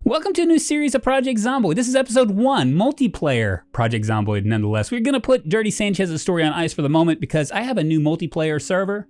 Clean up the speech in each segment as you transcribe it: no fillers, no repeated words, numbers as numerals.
Welcome to a new series of Project Zomboid. This is episode 1, multiplayer Project Zomboid nonetheless. We're going to put Dirty Sanchez's story on ice for the moment because I have a new multiplayer server.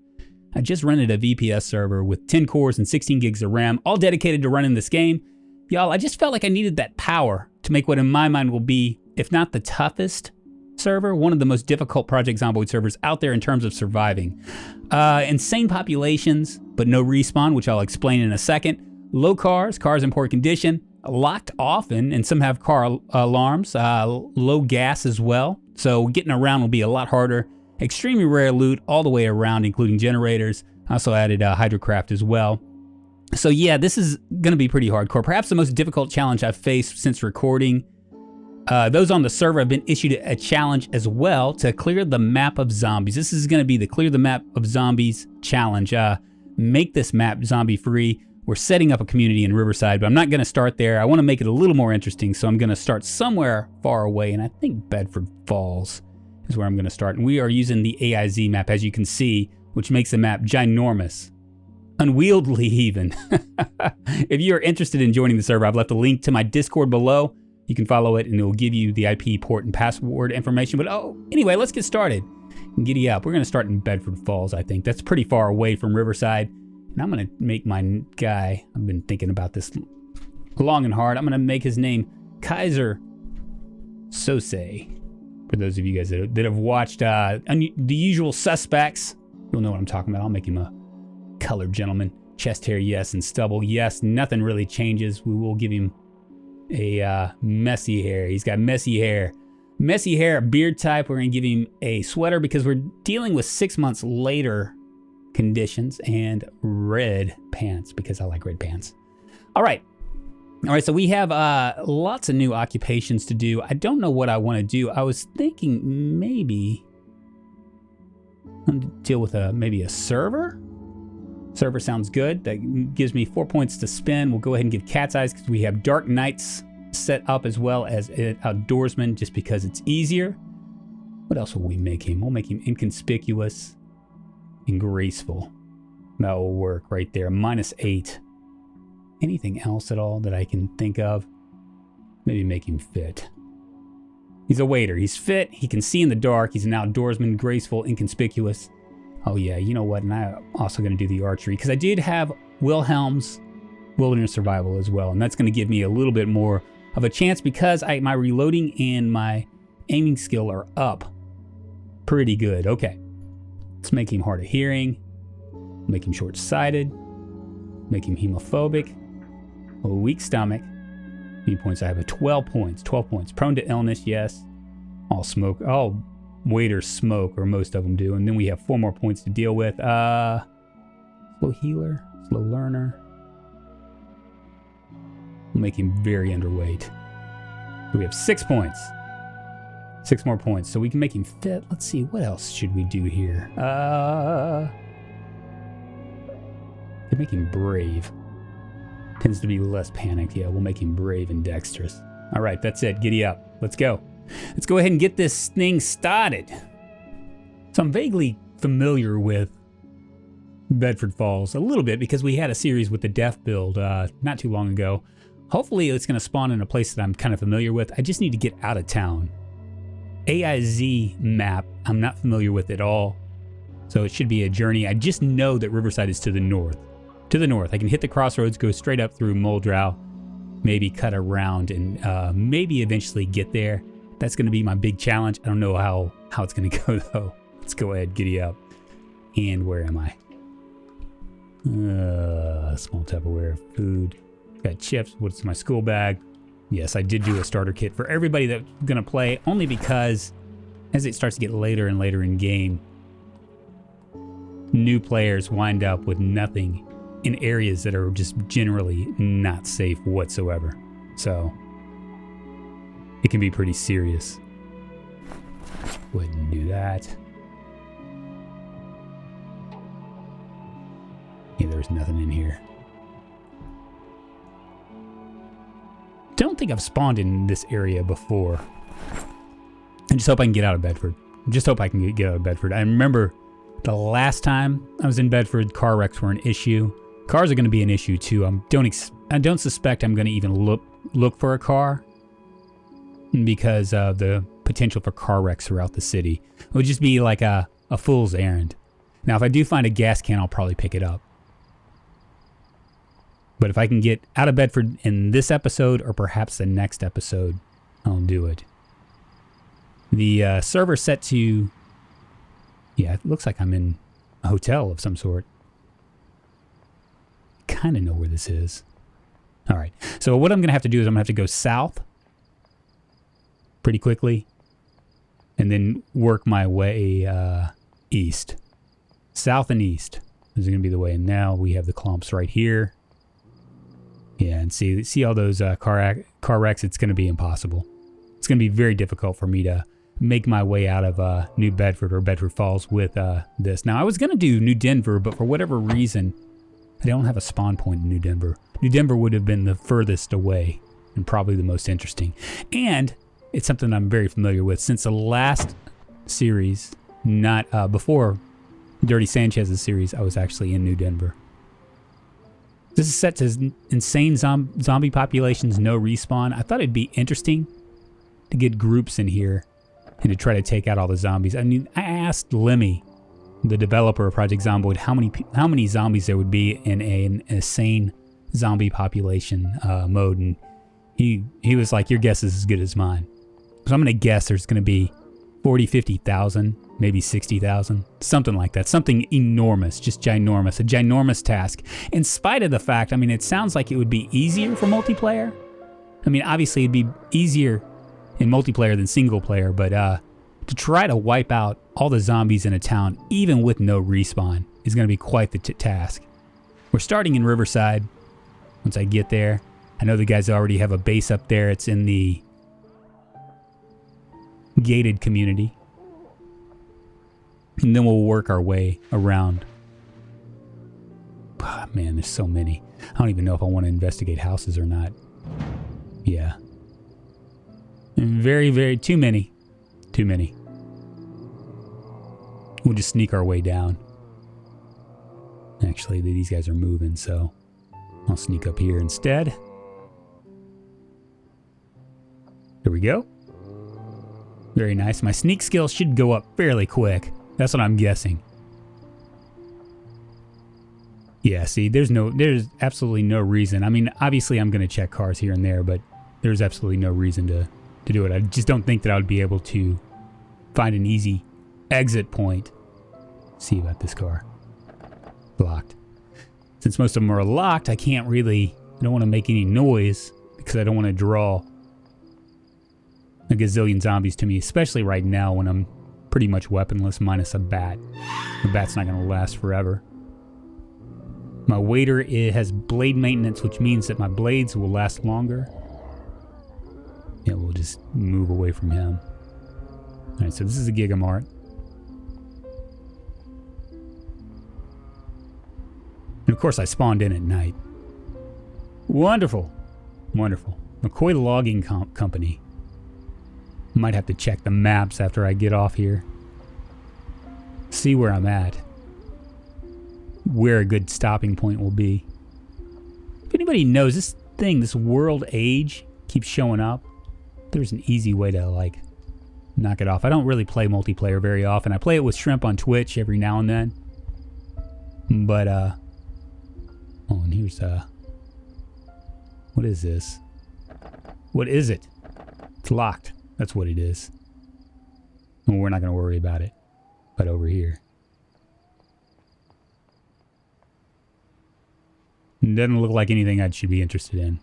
I just rented a VPS server with 10 cores and 16 gigs of RAM, all dedicated to running this game. Y'all, I just felt like I needed that power to make what in my mind will be, if not the toughest server, one of the most difficult Project Zomboid servers out there in terms of surviving. Insane populations, but no respawn, which I'll explain in a second. Low cars in poor condition, locked often, and some have car alarms, low gas as well. So getting around will be a lot harder. Extremely rare loot all the way around, including generators. I also added hydrocraft as well. So yeah, this is going to be pretty hardcore. Perhaps the most difficult challenge I've faced since recording. Those on the server have been issued a challenge as well to clear the map of zombies. This is going to be the clear the map of zombies challenge. Make this map zombie free. We're setting up a community in Riverside, but I'm not going to start there. I want to make it a little more interesting, so I'm going to start somewhere far away, and I think Bedford Falls is where I'm going to start. And we are using the AIZ map, as you can see, which makes the map ginormous. Unwieldy even. If you're interested in joining the server, I've left a link to my Discord below. You can follow it, and it will give you the IP port and password information. But anyway, let's get started. Giddy up. We're going to start in Bedford Falls, I think. That's pretty far away from Riverside. And I'm going to make my guy, I've been thinking about this long and hard. I'm going to make his name Kaiser Sose. For those of you guys that have watched The Usual Suspects, you'll know what I'm talking about. I'll make him a colored gentleman. Chest hair, yes, and stubble, yes. Nothing really changes. We will give him a messy hair. He's got messy hair. Messy hair, beard type. We're going to give him a sweater because we're dealing with 6 months later conditions, and red pants because I like red pants. All right, so we have lots of new occupations to do. I don't know what I want to do. I was thinking maybe I'm going to deal with maybe a server. Server sounds good. That gives me 4 points to spend. We'll go ahead and give Cat's Eyes because we have Dark Nights set up as well as Outdoorsman just because it's easier. What else will we make him? We'll make him Inconspicuous and Graceful. That will work right there. -8. Anything else at all that I can think of? Maybe make him Fit. He's a waiter. He's fit. He can see in the dark. He's an outdoorsman. Graceful, inconspicuous. Oh yeah, you know what? And I'm also going to do the archery because I did have Wilhelm's Wilderness Survival as well. And that's going to give me a little bit more of a chance because my reloading and my aiming skill are up pretty good. Okay. Let's make him hard of hearing, make him short-sighted, make him hemophobic, a weak stomach. How many points I have? 12 points. 12 points. Prone to illness, yes. All waiters smoke, or most of them do. And then we have 4 more points to deal with. Slow healer, slow learner. We'll make him very underweight. So we have 6 points. 6 more points, so we can make him fit. Let's see, what else should we do here? Could make him brave. Tends to be less panicked. Yeah, we'll make him brave and dexterous. All right, that's it. Giddy up. Let's go. Let's go ahead and get this thing started. So I'm vaguely familiar with Bedford Falls a little bit because we had a series with the Death build not too long ago. Hopefully it's going to spawn in a place that I'm kind of familiar with. I just need to get out of town. AIZ map, I'm not familiar with at all, so it should be a journey. I just know that Riverside is to the north. To the north. I can hit the crossroads, go straight up through Muldrow, maybe cut around, and maybe eventually get there. That's going to be my big challenge. I don't know how it's going to go, though. Let's go ahead, giddy up. And where am I? Small Tupperware, food. Got chips. What's my school bag? Yes, I did do a starter kit for everybody that's going to play, only because as it starts to get later and later in game, new players wind up with nothing in areas that are just generally not safe whatsoever. So it can be pretty serious. Go ahead and do that. Yeah, there's nothing in here. Don't think I've spawned in this area before. I just hope I can get out of Bedford. Just hope I can get out of Bedford. I remember the last time I was in Bedford, car wrecks were an issue. Cars are going to be an issue too. I don't suspect I'm going to even look for a car because of the potential for car wrecks throughout the city. It would just be like a fool's errand. Now, if I do find a gas can, I'll probably pick it up. But if I can get out of Bedford in this episode or perhaps the next episode, I'll do it. The server's set to... Yeah, it looks like I'm in a hotel of some sort. Kind of know where this is. All right. So what I'm going to have to do is I'm going to have to go south pretty quickly and then work my way east. South and east is going to be the way. And now we have the clumps right here. Yeah, and see all those car wrecks. It's going to be impossible. It's going to be very difficult for me to make my way out of New Bedford or Bedford Falls with this. Now, I was going to do New Denver, but for whatever reason, I don't have a spawn point in New Denver. New Denver would have been the furthest away and probably the most interesting. And it's something I'm very familiar with since the last series, not before Dirty Sanchez's series, I was actually in New Denver. This is set to insane zombie populations, no respawn. I thought it'd be interesting to get groups in here and to try to take out all the zombies. I mean, I asked Lemmy, the developer of Project Zomboid, how many zombies there would be in an insane zombie population mode, and he was like, your guess is as good as mine. So I'm going to guess there's going to be 40, 50,000, maybe 60,000, something like that. Something enormous, just ginormous, a ginormous task. In spite of the fact, I mean, it sounds like it would be easier for multiplayer. I mean, obviously it'd be easier in multiplayer than single player, but to try to wipe out all the zombies in a town, even with no respawn, is going to be quite the task. We're starting in Riverside. Once I get there, I know the guys already have a base up there. It's in the gated community. And then we'll work our way around. Oh, man, there's so many. I don't even know if I want to investigate houses or not. Yeah. Very, very, too many. Too many. We'll just sneak our way down. Actually, these guys are moving, so I'll sneak up here instead. There we go. Very nice. My sneak skill should go up fairly quick. That's what I'm guessing. Yeah, see, there's absolutely no reason. I mean, obviously I'm going to check cars here and there, but there's absolutely no reason to do it. I just don't think that I would be able to find an easy exit point. See about this car. Locked. Since most of them are locked, I don't want to make any noise because I don't want to draw a gazillion zombies to me, especially right now when I'm pretty much weaponless minus a bat. The bat's not going to last forever. My waiter has blade maintenance, which means that my blades will last longer. Yeah, we'll just move away from him. Alright, so this is a Gigamart. And of course I spawned in at night. Wonderful. Wonderful. McCoy Logging Company. Might have to check the maps after I get off here. See where I'm at. Where a good stopping point will be. If anybody knows, this world age keeps showing up. There's an easy way to, like, knock it off. I don't really play multiplayer very often. I play it with Shrimp on Twitch every now and then. But, oh, and here's, what is this? What is it? It's locked. That's what it is. Well, we're not going to worry about it. But over here. It doesn't look like anything I should be interested in.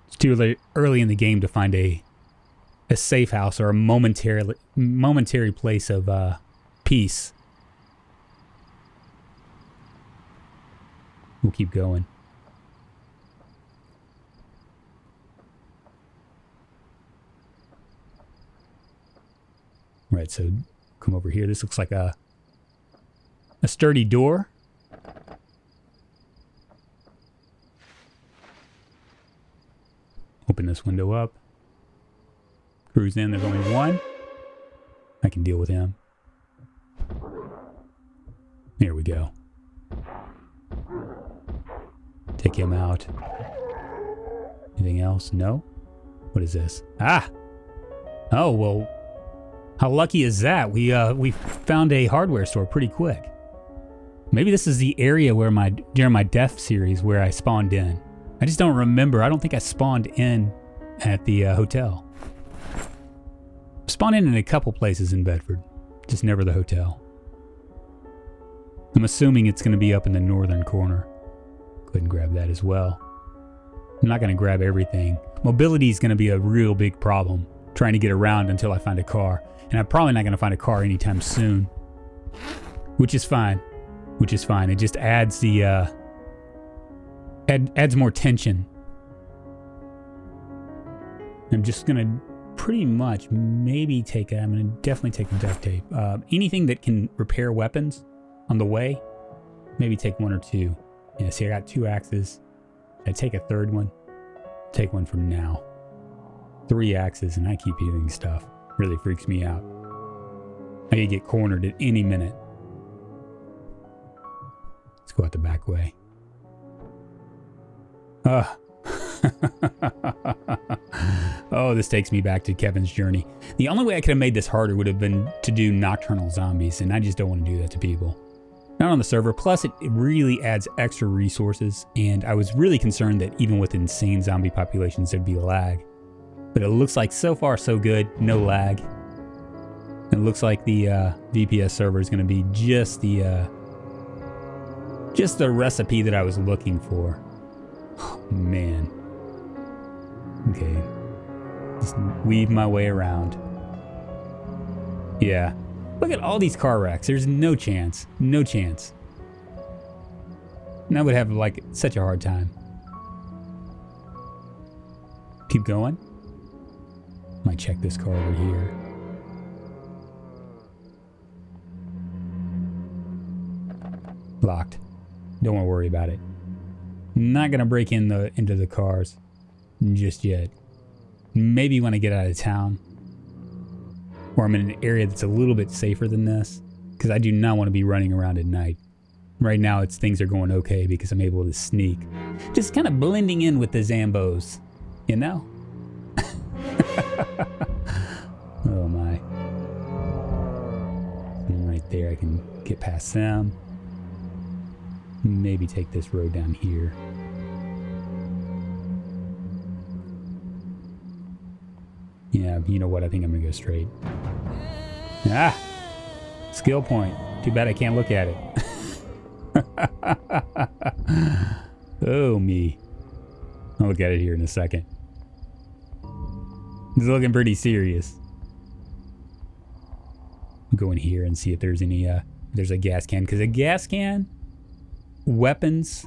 It's too early in the game to find a safe house or a momentary place of peace. We'll keep going. Right, so come over here. This looks like a sturdy door. Open this window up. Cruise in. There's only one. I can deal with him. There we go. Take him out. Anything else? No? What is this? Ah! Oh, well, how lucky is that? We found a hardware store pretty quick. Maybe this is the area where during my death series where I spawned in. I just don't remember. I don't think I spawned in at the hotel. Spawned in a couple places in Bedford, just never the hotel. I'm assuming it's going to be up in the northern corner. Go ahead and grab that as well. I'm not going to grab everything. Mobility is going to be a real big problem, trying to get around until I find a car. And I'm probably not going to find a car anytime soon. Which is fine. Which is fine. It just adds the, adds more tension. I'm just going to pretty much maybe take, I'm going to definitely take the duct tape. Anything that can repair weapons on the way, maybe take one or two. Yeah, see, I got 2 axes. I take a third one. Take one from now. 3 axes, and I keep hitting stuff. Really freaks me out. I could get cornered at any minute. Let's go out the back way. Oh, this takes me back to Kevin's journey. The only way I could have made this harder would have been to do nocturnal zombies, and I just don't want to do that to people. Not on the server, plus it really adds extra resources, and I was really concerned that even with insane zombie populations there'd be lag. But it looks like so far so good, no lag. It looks like the VPS server is going to be just the recipe that I was looking for. Oh, man. Okay. Just weave my way around. Yeah. Look at all these car wrecks. There's no chance. No chance. And I would have, like, such a hard time. Keep going. Might check this car over here. Locked. Don't want to worry about it. Not going to break into the cars just yet. Maybe when I get out of town. Or I'm in an area that's a little bit safer than this, because I do not want to be running around at night. Right now, things are going okay because I'm able to sneak. Just kind of blending in with the Zombos, you know? Oh my. And right there, I can get past them. Maybe take this road down here. Yeah, you know what? I think I'm gonna go straight. Ah! Skill point. Too bad I can't look at it. Oh, me. I'll look at it here in a second. It's looking pretty serious. I'll go in here and see if there's any, there's a gas can. Because a gas can, weapons,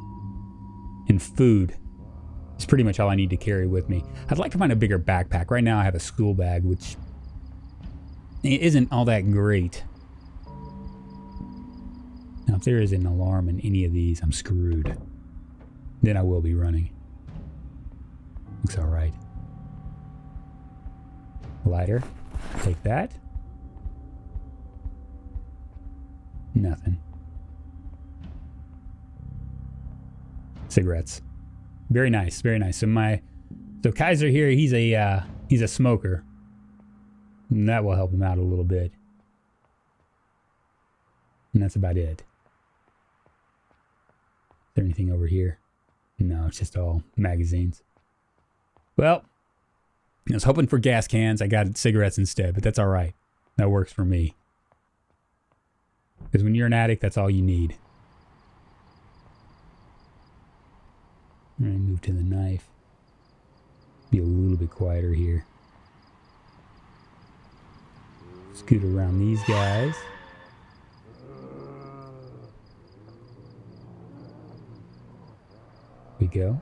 and food is pretty much all I need to carry with me. I'd like to find a bigger backpack. Right now I have a school bag, which isn't all that great. Now if there is an alarm in any of these, I'm screwed. Then I will be running. Looks alright. Lighter. Take that. Nothing. Cigarettes. Very nice, very nice. So Kaiser here, he's a smoker. And that will help him out a little bit. And that's about it. Is there anything over here? No, it's just all magazines. Well, I was hoping for gas cans. I got cigarettes instead, but that's all right. That works for me. Because when you're an addict, that's all you need. I'm going to move to the knife. Be a little bit quieter here. Scoot around these guys. We go.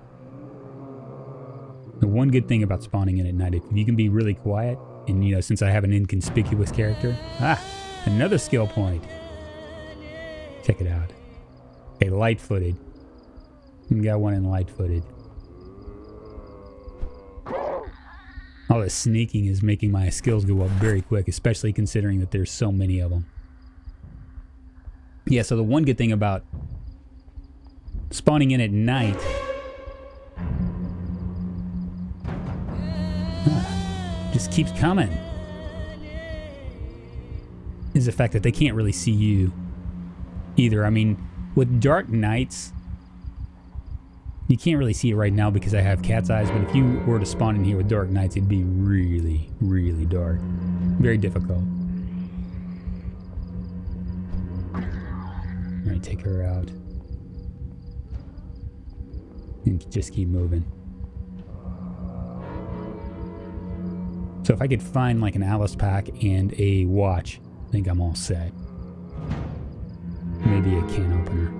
The one good thing about spawning in at night, if you can be really quiet, and you know, since I have an inconspicuous character, another skill point. Check it out. A light-footed. We got one in light-footed. All this sneaking is making my skills go up very quick, especially considering that there's so many of them. Yeah, so the one good thing about spawning in at night just keeps coming. Is the fact that they can't really see you either. I mean, with dark nights, you can't really see it right now because I have cat's eyes, but if you were to spawn in here with dark nights, it'd be really, really dark. Very difficult. Alright, take her out. And just keep moving. So if I could find like an Alice pack and a watch, I think I'm all set. Maybe a can opener.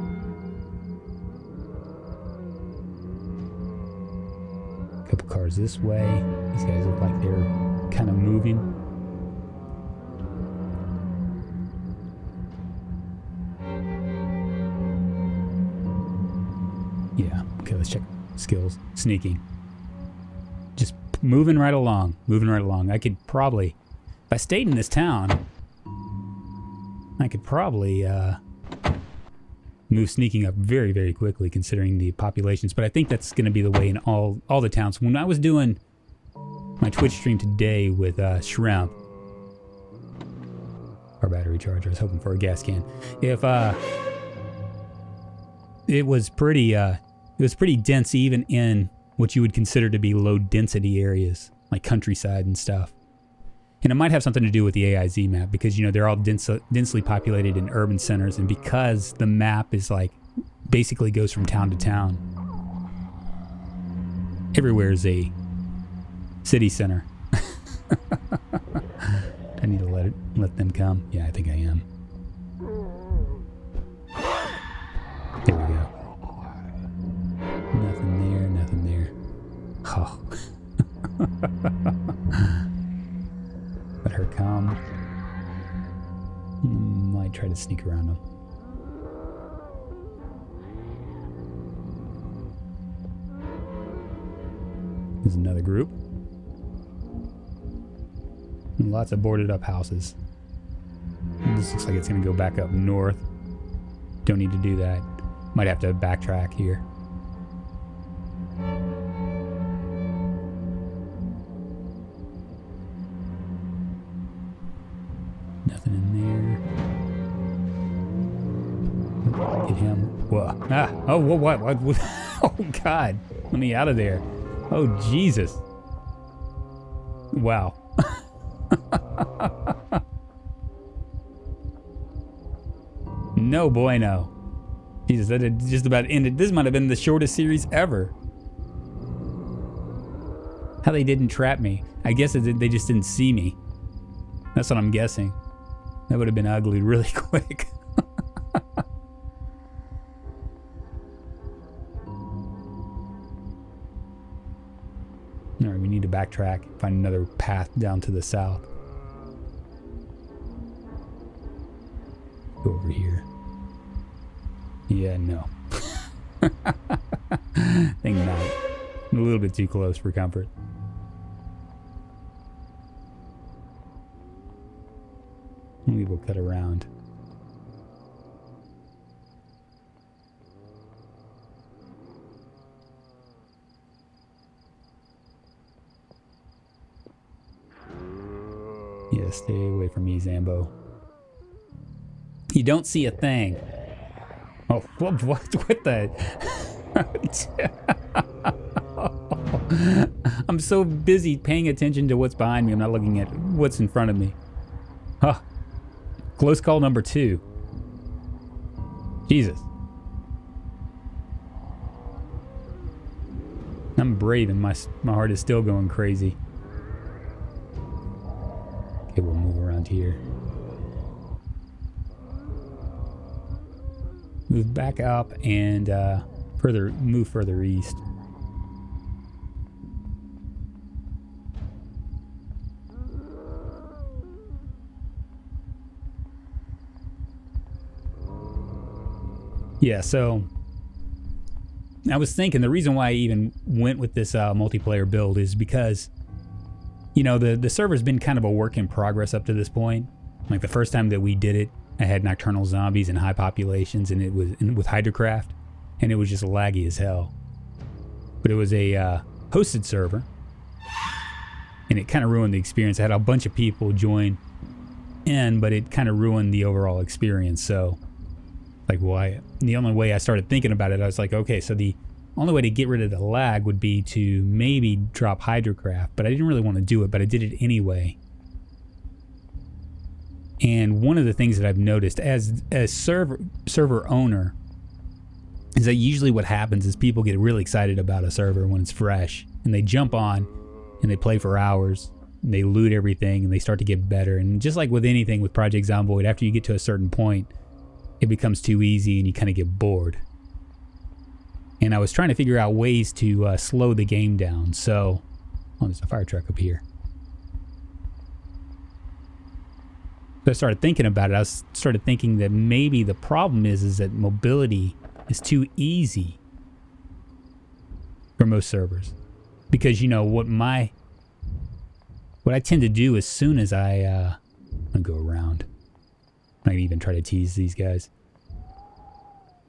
Couple cars this way. These guys look like they're kind of moving. Yeah, okay, let's check skills. Sneaking. Just moving right along. Moving right along. I could probably, if I stayed in this town, I could probably move sneaking up very, very quickly considering the populations. But I think that's going to be the way in all the towns. When I was doing my Twitch stream today with Shrimp, our battery charger, I was hoping for a gas can. If it was pretty dense even in what you would consider to be low density areas like countryside and stuff. And it might have something to do with the AIZ map because, you know, they're all densely populated in urban centers. And because the map is like, basically goes from town to town. Everywhere is a city center. I need to let them come. Yeah, I think I am. There we go. Nothing there, nothing there. Oh. Let her come. Might try to sneak around them. There's another group. And lots of boarded up houses. This looks like it's going to go back up north. Don't need to do that. Might have to backtrack here. Nothing in there. Get him. Whoa. Ah. Oh, what? Oh, God. Let me out of there. Oh, Jesus. Wow. No bueno. Jesus, that had just about ended. This might have been the shortest series ever. How they didn't trap me. I guess they just didn't see me. That's what I'm guessing. That would have been ugly really quick. Alright, we need to backtrack, find another path down to the south. Go over here. Yeah, no. Think not. I'm a little bit too close for comfort. Maybe we'll cut around. Yeah, stay away from me, Zambo. You don't see a thing. Oh, what the? I'm so busy paying attention to what's behind me. I'm not looking at what's in front of me. Huh. Close call number 2. Jesus. I'm brave and my heart is still going crazy. Okay, we'll move around here. Move back up and move further east. Yeah, so I was thinking the reason why I even went with this multiplayer build is because, you know, the server's been kind of a work in progress up to this point. Like the first time that we did it, I had nocturnal zombies and high populations, and it was with Hydrocraft, and it was just laggy as hell. But it was a hosted server, And it kind of ruined the experience. I had a bunch of people join in, but it kind of ruined the overall experience. So, like, why? The only way I started thinking about it, I was like, okay, so the only way to get rid of the lag would be to maybe drop Hydrocraft, but I didn't really want to do it, but I did it anyway. And one of the things that I've noticed as server owner is that usually what happens is people get really excited about a server when it's fresh, and they jump on and they play for hours, and they loot everything, and they start to get better. And just like with anything with Project Zomboid, after you get to a certain point, it becomes too easy and you kind of get bored. And I was trying to figure out ways to slow the game down. So, oh, there's a fire truck up here. So I started thinking about it. I started thinking that maybe the problem is that mobility is too easy for most servers. Because, you know, what I tend to do as soon as I'm going to go around. I can even try to tease these guys.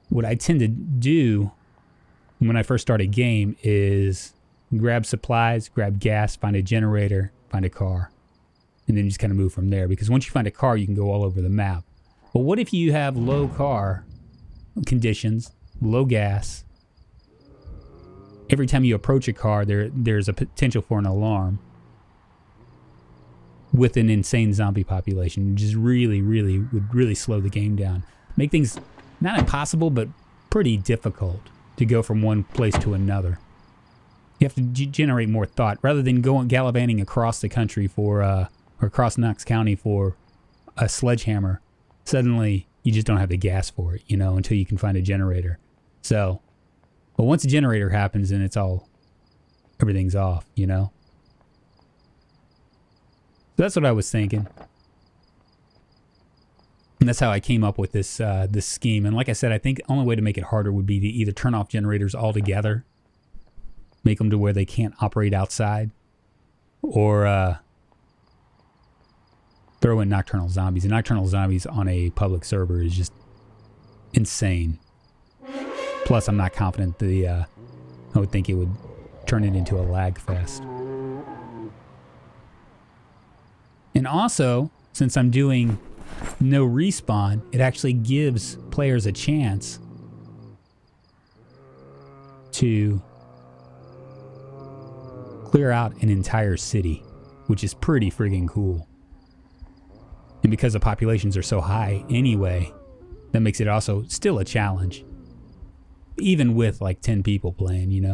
What I tend to do when I first start a game is grab supplies, grab gas, find a generator, find a car. And then just kind of move from there. Because once you find a car, you can go all over the map. But what if you have low car conditions, low gas? Every time you approach a car, there's a potential for an alarm with an insane zombie population. Just would really slow the game down. Make things not impossible, but pretty difficult to go from one place to another. You have to generate more thought rather than going gallivanting across the country or across Knox County for a sledgehammer. Suddenly, you just don't have the gas for it, until you can find a generator. So, but once a generator happens, then everything's off, So that's what I was thinking. And that's how I came up with this scheme. And like I said, I think the only way to make it harder would be to either turn off generators altogether, make them to where they can't operate outside, or throw in nocturnal zombies. And nocturnal zombies on a public server is just insane. Plus, I'm not confident I would think it would turn it into a lag fest. And also, since I'm doing no respawn, it actually gives players a chance to clear out an entire city, which is pretty friggin' cool. And because the populations are so high anyway, that makes it also still a challenge. Even with like 10 people playing,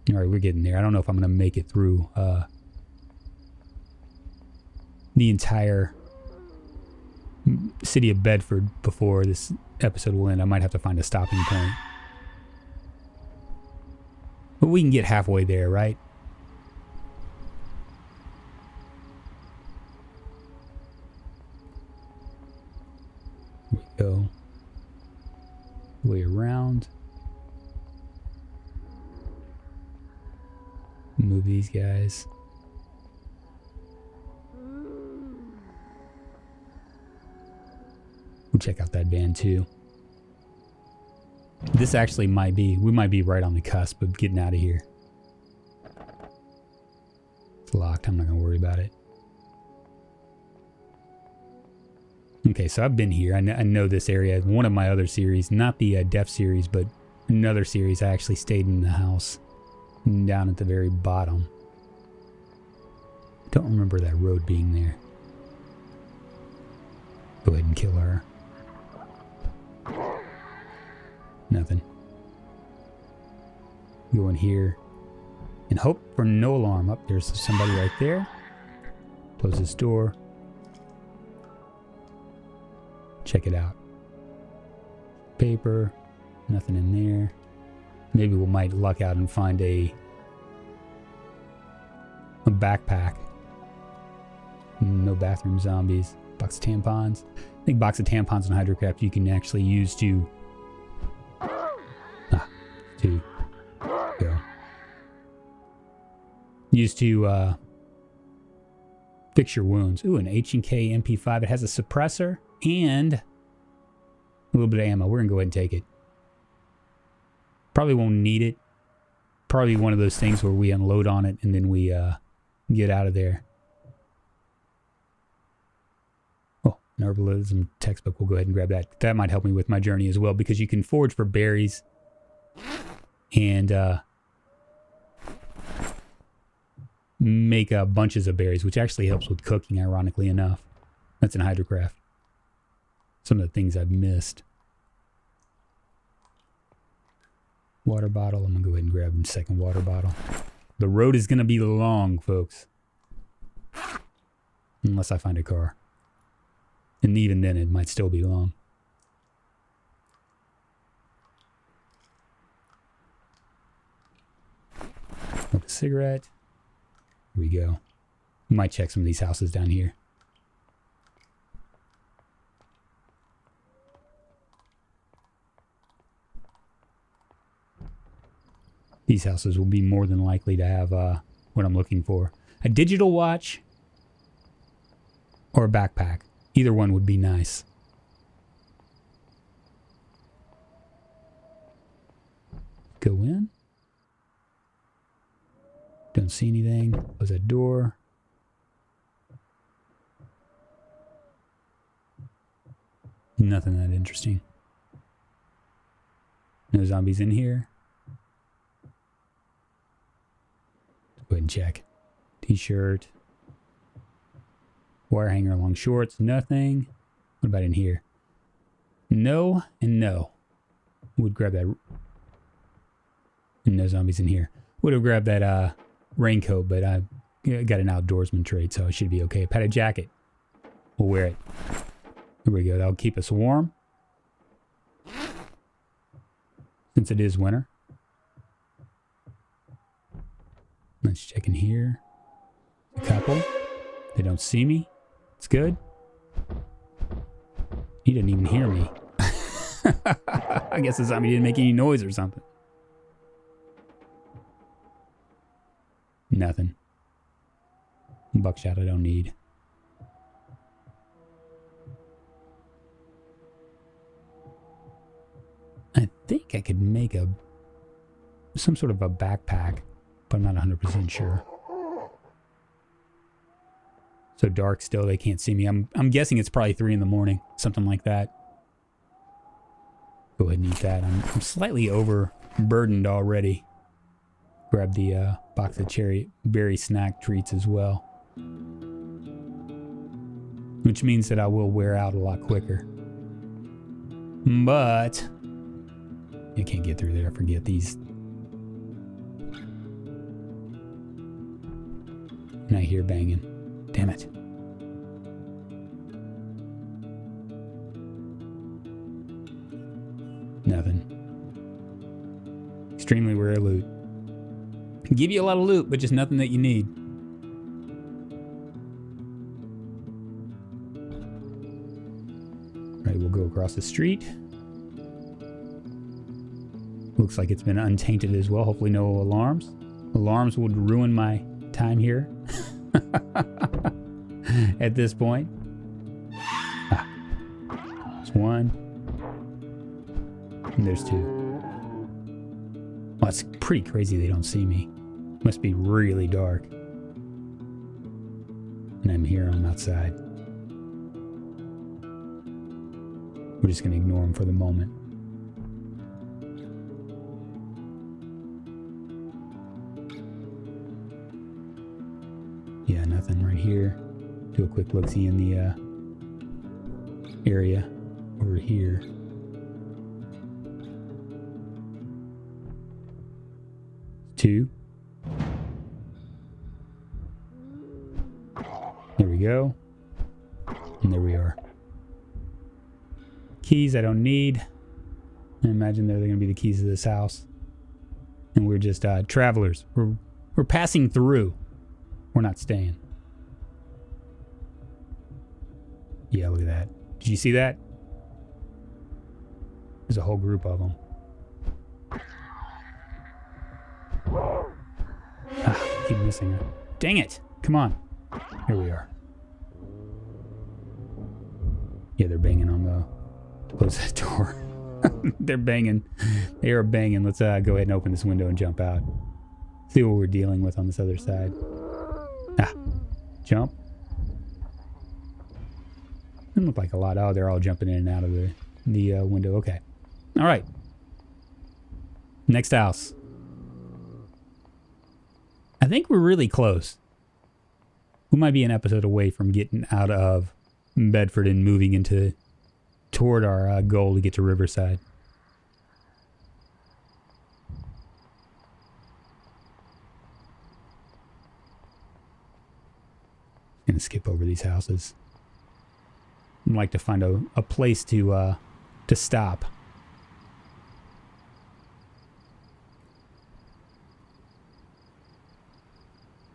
Alright, we're getting there. I don't know if I'm going to make it through the entire city of Bedford before this episode will end. I might have to find a stopping point. But we can get halfway there, right? Here we go. Way around. Move these guys. We'll check out that van too. This actually we might be right on the cusp of getting out of here. It's locked, I'm not gonna worry about it. Okay, so I've been here. I know this area. One of my other series, not the Def series, but another series, I actually stayed in the house down at the very bottom. Don't remember that road being there. Go ahead and kill her. Nothing. Go in here and hope for no alarm. Up there's somebody right there. Close this door. Check it out. Paper. Nothing in there. Maybe we might luck out and find a backpack. No bathroom zombies. Box of tampons. I think box of tampons and hydrocraft you can actually use to go. Used to fix your wounds. Ooh, an H&K MP5. It has a suppressor and a little bit of ammo. We're gonna go ahead and take it. Probably won't need it. probably one of those things where we unload on it and then we get out of there. Oh, an herbalism textbook. We'll go ahead and grab that. That might help me with my journey as well, because you can forage for berries and make bunches of berries, which actually helps with cooking, ironically enough. That's in Hydrocraft. Some of the things I've missed. Water bottle. I'm going to go ahead and grab a second water bottle. The road is going to be long, folks. Unless I find a car. And even then, it might still be long. Smoke a cigarette. Here we go. We might check some of these houses down here. These houses will be more than likely to have what I'm looking for. A digital watch or a backpack. Either one would be nice. Go in. Don't see anything. Close that door. Nothing that interesting. No zombies in here. Go ahead and check. T-shirt. Wire hanger along shorts. Nothing. What about in here? No and no. Would grab that. No zombies in here. Would have grabbed that raincoat, but I got an outdoorsman trait, so I should be okay. Padded jacket. We'll wear it. Here we go. That'll keep us warm. Since it is winter. Let's check in here. A couple. They don't see me. It's good. He didn't even hear me. I guess the zombie didn't make any noise or something. Nothing. Buckshot I don't need. I think I could make some sort of a backpack, but I'm not 100% sure. So dark still, they can't see me. I'm guessing it's probably 3 in the morning, something like that. Go ahead and eat that. I'm slightly overburdened already. Grab the box of berry snack treats as well. Which means that I will wear out a lot quicker. But you can't get through there. Forget these. And I hear banging. Damn it. Nothing. Extremely rare loot. Give you a lot of loot, but just nothing that you need. Right, we'll go across the street. Looks like it's been untainted as well. Hopefully no alarms. Alarms would ruin my time here. At this point. There's one. And there's 2. Well, it's pretty crazy they don't see me. Must be really dark. And I'm here, I'm outside. We're just going to ignore them for the moment. Yeah, nothing right here. Do a quick look-see in the area over here. Two. There we go. And there we are. Keys I don't need. I imagine they're going to be the keys to this house. And we're just travelers. We're passing through. We're not staying. Yeah, look at that. Did you see that? There's a whole group of them. Keep missing it. Dang it! Come on. Here we are. Yeah, they're banging on the... Close that door. They're banging. They are banging. Let's go ahead and open this window and jump out. See what we're dealing with on this other side. Ah, jump. Doesn't look like a lot. Oh, they're all jumping in and out of the window. Okay. All right. Next house. I think we're really close. We might be an episode away from getting out of Bedford and moving toward our goal to get to Riverside. Gonna skip over these houses. I'd like to find a place to stop.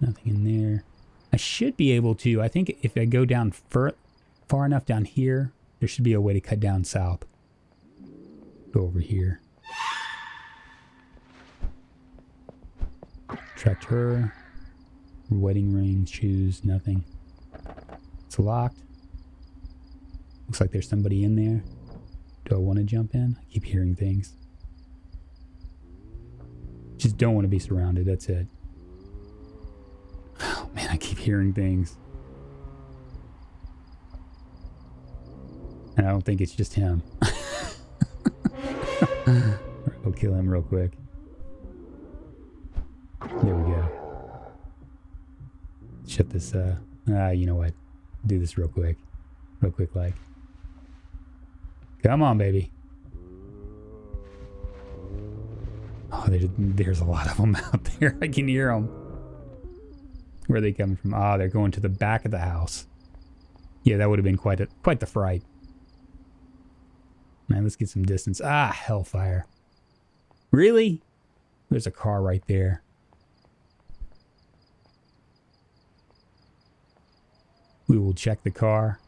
Nothing in there. I should be able to. I think if I go down far enough down here, there should be a way to cut down south. Go over here. Tractor. Wedding rings, shoes, nothing. It's locked. Looks like there's somebody in there. Do I want to jump in? I keep hearing things. Just don't want to be surrounded, that's it. Oh man, I keep hearing things. And I don't think it's just him. Go kill him real quick. There we go. Shut this, you know what? Do this real quick. Real quick like. Come on, baby. Oh, there's a lot of them out there. I can hear them. Where are they coming from? Ah, they're going to the back of the house. Yeah, that would have been quite the fright. Man, let's get some distance. Ah, hellfire. Really? There's a car right there. We will check the car.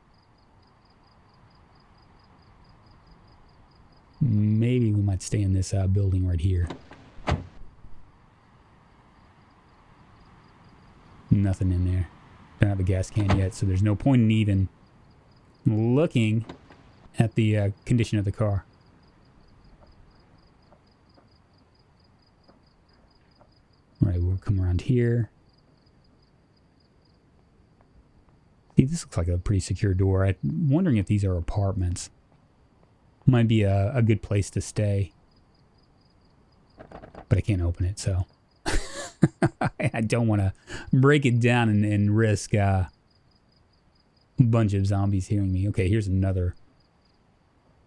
Maybe we might stay in this building right here. Nothing in there. Don't have a gas can yet, so there's no point in even looking at the condition of the car. All right, we'll come around here. See, this looks like a pretty secure door. I'm wondering if these are apartments. Might be a good place to stay. But I can't open it, so... I don't want to break it down and risk a bunch of zombies hearing me. Okay, here's another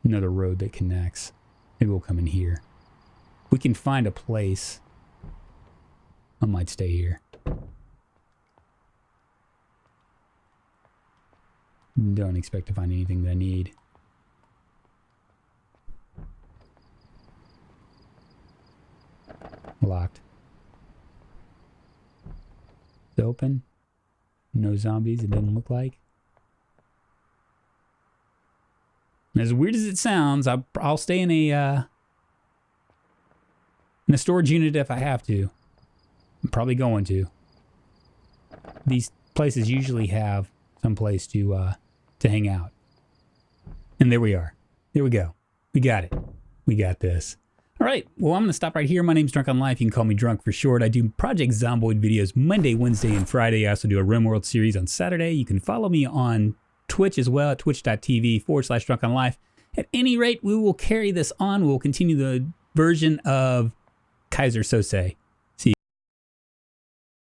road that connects. Maybe we'll come in here. If we can find a place, I might stay here. Don't expect to find anything that I need. Locked. It's open. No zombies, it doesn't look like. And as weird as it sounds, I'll stay in a storage unit if I have to. I'm probably going to. These places usually have some place to hang out. And there we are. There we go. We got it. We got this. All right, well, I'm going to stop right here. My name's Drunkonlife. You can call me Drunk for short. I do Project Zomboid videos Monday, Wednesday, and Friday. I also do a RimWorld series on Saturday. You can follow me on Twitch as well at twitch.tv/Drunkonlife. At any rate, we will carry this on. We will continue the version of Kaiser Sose.